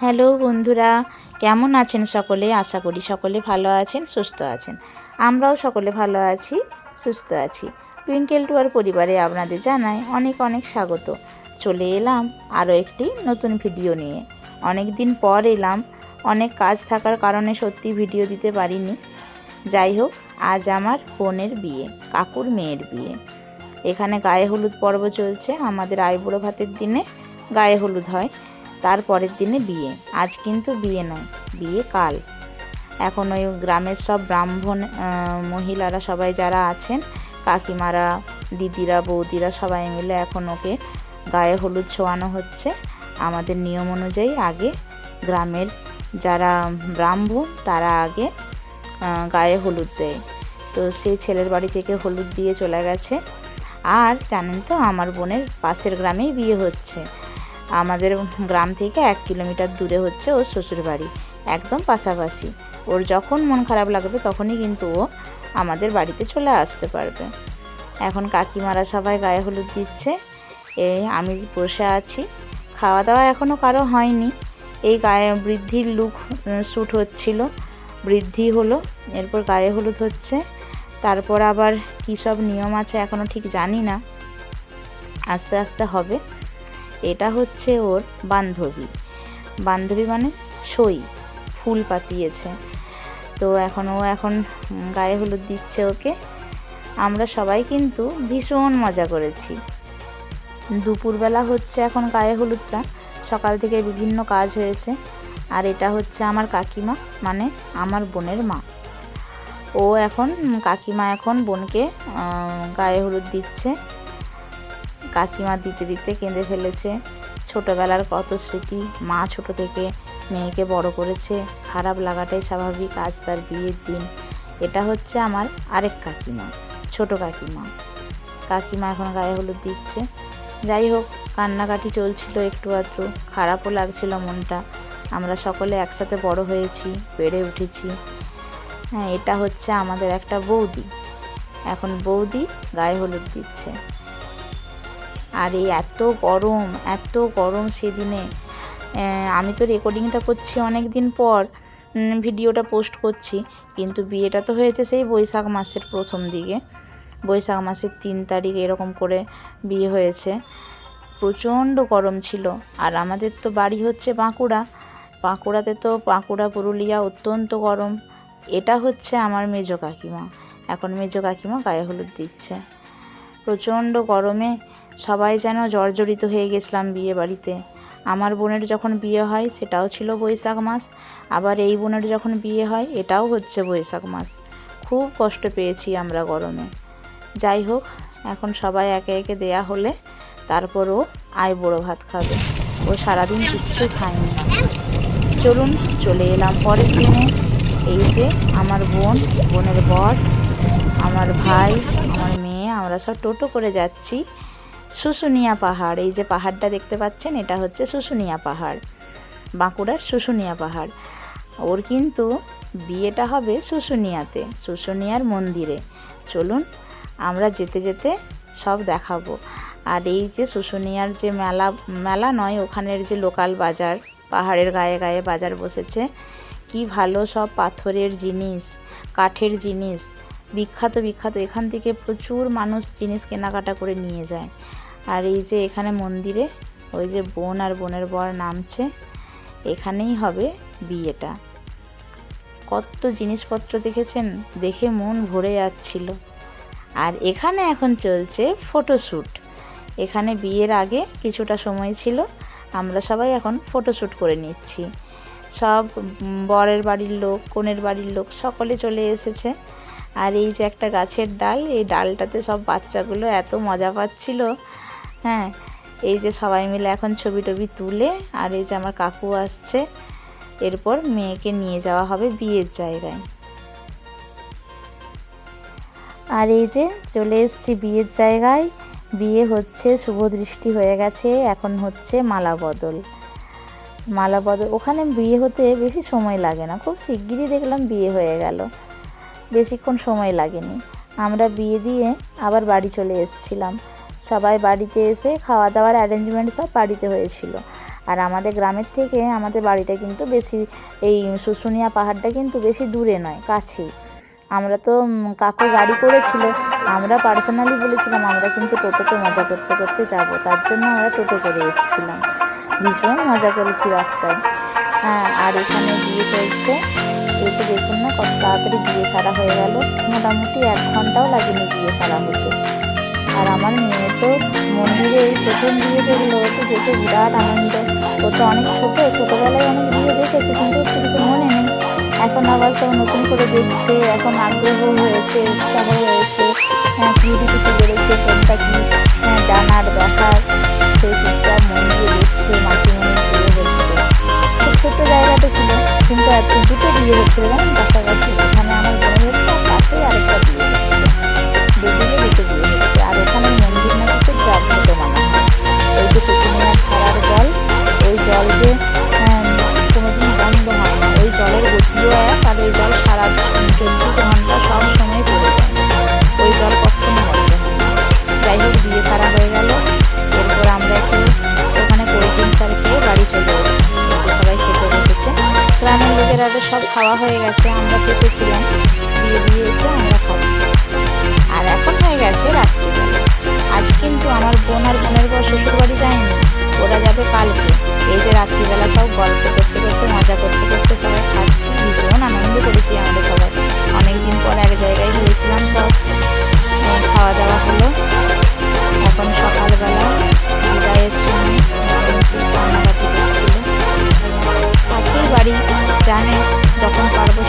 Hello বন্ধুরা, কেমন আছেন সকলে? আশা করি সকলে ভালো আছেন, সুস্থ আছেন। আমরাও সকলে ভালো আছি, সুস্থ আছি। টুইঙ্কেল টুয়ার পরিবারে আপনাদের জানাই অনেক অনেক স্বাগত। চলে এলাম আরও একটি নতুন ভিডিও নিয়ে। অনেক দিন পর এলাম, অনেক কাজ থাকার কারণে সত্যি ভিডিও দিতে পারিনি। যাই হোক, আজ আমার বোনের বিয়ে, কাকুর মেয়ের বিয়ে। এখানে গায়ে হলুদ পর্ব চলছে। আমাদের আইবুড়ো ভাতের দিনে গায়ে হলুদ হয়, তারপরের দিনে বিয়ে। আজ কিন্তু বিয়ে নয়, বিয়ে কাল। এখন ওই গ্রামের সব ব্রাহ্মণ মহিলারা সবাই যারা আছেন, কাকিমারা, দিদিরা, বৌদিরা সবাই মিলে এখন ওকে গায়ে হলুদ ছোঁয়ানো হচ্ছে। আমাদের নিয়ম অনুযায়ী আগে গ্রামের যারা ব্রাহ্মণ তারা আগে গায়ে হলুদ দেয়। তো সেই ছেলের বাড়ি থেকে হলুদ দিয়ে চলে গেছে। আর জানেন তো, আমার বোনের পাশের গ্রামেই বিয়ে হচ্ছে। আমাদের গ্রাম থেকে 1 কিলোমিটার দূরে হচ্ছে ওর শ্বশুর বাড়ি, একদম পাশাপাশি। ওর যখন মন খারাপ লাগবে তখনই কিন্তু ও আমাদের বাড়িতে চলে আসতে পারবে। এখন কাকিমারা সবাই গায়ে হলুদ দিচ্ছে, আমি বসে আছি। খাওয়া দাওয়া এখনও কারো হয়নি। এই গায়ে বৃদ্ধির লুক শ্যুট হচ্ছিল, বৃদ্ধি হলো, এরপর গায়ে হলুদ হচ্ছে। তারপর আবার কী সব নিয়ম আছে এখনও ঠিক জানি না, আস্তে আস্তে হবে। এটা হচ্ছে ওর বান্ধবী, বান্ধবী মানে সই, ফুল পাতিয়েছে। তো এখন ও গায়ে হলুদ দিচ্ছে ওকে। আমরা সবাই কিন্তু ভীষণ মজা করেছি। দুপুরবেলা হচ্ছে এখন গায়ে হলুদটা, সকাল থেকে বিভিন্ন কাজ হয়েছে। আর এটা হচ্ছে আমার কাকিমা, মানে আমার বোনের মা। কাকিমা এখন বোনকে গায়ে হলুদ দিচ্ছে। কাকিমা দিতে দিতে কেঁদে ফেলেছে। ছোটোবেলার কত স্মৃতি, মা ছোট থেকে মেয়েকে বড় করেছে, খারাপ লাগাটাই স্বাভাবিক। আজ তার বিয়ের দিন। এটা হচ্ছে আমার আরেক কাকিমা, ছোট কাকিমা। কাকিমা এখন গায়ে হলুদ দিচ্ছে। যাই হোক, কান্নাকাটি চলছিল একটু আধটু, খারাপও লাগছিল মনটা। আমরা সকলে একসাথে বড় হয়েছি, বেড়ে উঠেছি। হ্যাঁ, এটা হচ্ছে আমাদের একটা বৌদি। এখন বৌদি গায়ে হলুদ দিচ্ছে। আর এই এত গরম সেদিনে। আমি তো রেকর্ডিংটা করছি অনেক দিন পর, ভিডিওটা পোস্ট করছি, কিন্তু বিয়েটা তো হয়েছে সেই বৈশাখ মাসের প্রথম দিকে, বৈশাখ মাসের 3 তারিখ এরকম করে বিয়ে হয়েছে। প্রচণ্ড গরম ছিল। আর আমাদের তো বাড়ি হচ্ছে বাঁকুড়াতে তো বাঁকুড়া পুরুলিয়া অত্যন্ত গরম। এটা হচ্ছে আমার মেজো কাকিমা। এখন মেজো কাকিমা গায়ে হলুদ দিচ্ছে। প্রচণ্ড গরমে সবাই যেন জর্জরিত হয়ে গেছিলাম বিয়ে বাড়িতে। আমার বোনের যখন বিয়ে হয় সেটাও ছিল বৈশাখ মাস, আবার এই বোনের যখন বিয়ে হয় এটাও হচ্ছে বৈশাখ মাস। খুব কষ্ট পেয়েছি আমরা গরমে। যাই হোক, এখন সবাই একে একে দেয়া হলে তারপর ও আইবুড়ো ভাত খাবে। ও সারাদিন কিচ্ছু খায়নি। চলুন, চলে এলাম পরের দিনে। এই যে আমার বোনের বর, আমার ভাই, আমার মেয়ে, আমরা সব টোটো করে যাচ্ছি শুশুনিয়া পাহাড়। এই যে পাহাড়টা দেখতে পাচ্ছেন, এটা হচ্ছে শুশুনিয়া পাহাড়, বাঁকুড়ার শুশুনিয়া পাহাড়। ওর কিন্তু বিয়েটা হবে শুশুনিয়াতে, শুশুনিয়ার মন্দিরে। চলুন, আমরা যেতে যেতে সব দেখাবো। আর এই যে শুশুনিয়ার যে মেলা নয়, ওখানের যে লোকাল বাজার, পাহাড়ের গায়ে গায়ে বাজার বসেছে। কি ভালো সব পাথরের জিনিস, কাঠের জিনিস, বিখ্যাত। এখান থেকে প্রচুর মানুষ জিনিস কেনাকাটা করে নিয়ে যায়। আর এই যে এখানে মন্দিরে ওই যে বোন আর বোনের বর নামছে, এখানেই হবে বিয়েটা। কত জিনিসপত্র দেখেছেন, দেখে মন ভরে যাচ্ছিল। আর এখানে এখন চলছে ফটোশ্যুট। এখানে বিয়ের আগে কিছুটা সময় ছিল, আমরা সবাই এখন ফটোশ্যুট করে নিচ্ছি। সব বরের বাড়ির লোক, কনের বাড়ির লোক সকলে চলে এসেছে। আর এই যে একটা গাছের ডাল, এই ডালটাতে সব বাচ্চাগুলো এত মজা পাচ্ছিল। হ্যাঁ, এই যে সবাই মিলে এখন ছবি টবি তুলে, আর এই যে আমার কাকু আসছে। এরপর মেয়েকে নিয়ে যাওয়া হবে বিয়ের জায়গায়। আর এই যে চলে এসেছি বিয়ের জায়গায়। বিয়ে হচ্ছে, শুভ দৃষ্টি হয়ে গেছে, এখন হচ্ছে মালা বদল। ওখানে বিয়ে হতে বেশি সময় লাগে না, খুব শিগগিরই দেখলাম বিয়ে হয়ে গেল, বেশিক্ষণ সময় লাগেনি। আমরা বিয়ে দিয়ে আবার বাড়ি চলে এসেছিলাম। সবাই বাড়িতে এসে খাওয়া দাওয়ার অ্যারেঞ্জমেন্ট সব বাড়িতে হয়েছিল। আর আমাদের গ্রামের থেকে আমাদের বাড়িটা কিন্তু বেশি, এই শুশুনিয়া পাহাড়টা কিন্তু বেশি দূরে নয়, কাছেই। আমরা তো কাকু গাড়ি করেছিল, আমরা পার্সোনালি বলেছিলাম আমরা কিন্তু টোটোতে মজা করতে করতে যাব, তার জন্য আমরা টোটো করে এসেছিলাম। ভীষণ মজা করেছি রাস্তায়। হ্যাঁ, আর এখানে বিয়ে চলছে, একটু দেখুন না কত তাড়াতাড়ি বিয়ে সারা হয়ে গেল, মোটামুটি 1 ঘন্টাও লাগেনি বিয়ে সারা হতে। আর আমার মেয়ে তো মন্দিরে এই প্রথম বিয়ে দেখলো, তো দেখে বিরাট আনন্দ। ও তো অনেক ছোটোবেলায় অনেক বিয়ে দেখেছে, কিন্তু একটু কিছু মনে নেই। এখন আবার সব নতুন করে দেখছে, এখন আগ্রহ হয়েছে, উৎসাহ হয়েছে, কিউরিসিটি বেড়েছে, কোনটা কি জানার দেখার, সেই চুপচাপ মন দিয়ে দেখছে। মাসিমণির বিয়ে হচ্ছে, খুব ছোট্ট জায়গাতে ছিল, কিন্তু দুটো বিয়ে হচ্ছিল জানেন পাশাপাশি। এখানে আমার বোনের হচ্ছে, আর পাশেই আরেকটা বিয়ে হচ্ছে, দুদিকে দুটো বিয়ে হচ্ছে। আর ওখানে মন্দির নাকি খুব জাগ্রত মানা হয়। এই যে শুশুনিয়ার ধারার জল, এই জল যে কোনোদিন বন্ধ হয় না, ওই জলের গতিও এক, আর ওই জল সারা 24 ঘন্টা সব সময় পড়ে যায়, ওই জল কখনো বন্ধ হয় না। যাই হোক, বিয়ে সারা হয়ে গেল। এরপর আমরা একটু ওখানে কোল্ড ড্রিঙ্কস আর খেয়ে বাড়ি চলে এলাম। সবাই খেতে বসেছে, গ্রামের লোকেরা তো সব খাওয়া হয়ে গেছে, আমরা শেষে ছিলাম। দিয়ে এসে আমরা খাচ্ছি। আর এখন হয়ে গেছে রাত্রিবেলা। আজ কিন্তু আমার বোন আর বোনের বর শ্বশুর বাড়ি যায়নি, ওরা যাবে কালকে। এই যে রাত্রিবেলা সব গল্প করতে করতে, মজা করতে করতে সবাই খাচ্ছি, ভীষণ আনন্দ করেছি আমরা সবাই। অনেকদিন পর এক জায়গায় গিয়েছিলাম, সব খাওয়া দাওয়া হলো। এখন সকালবেলা বিদায়ের সময় খুব কান্নাকাটি করছিল। কাছেই বাড়ি, জানে যখন পারবো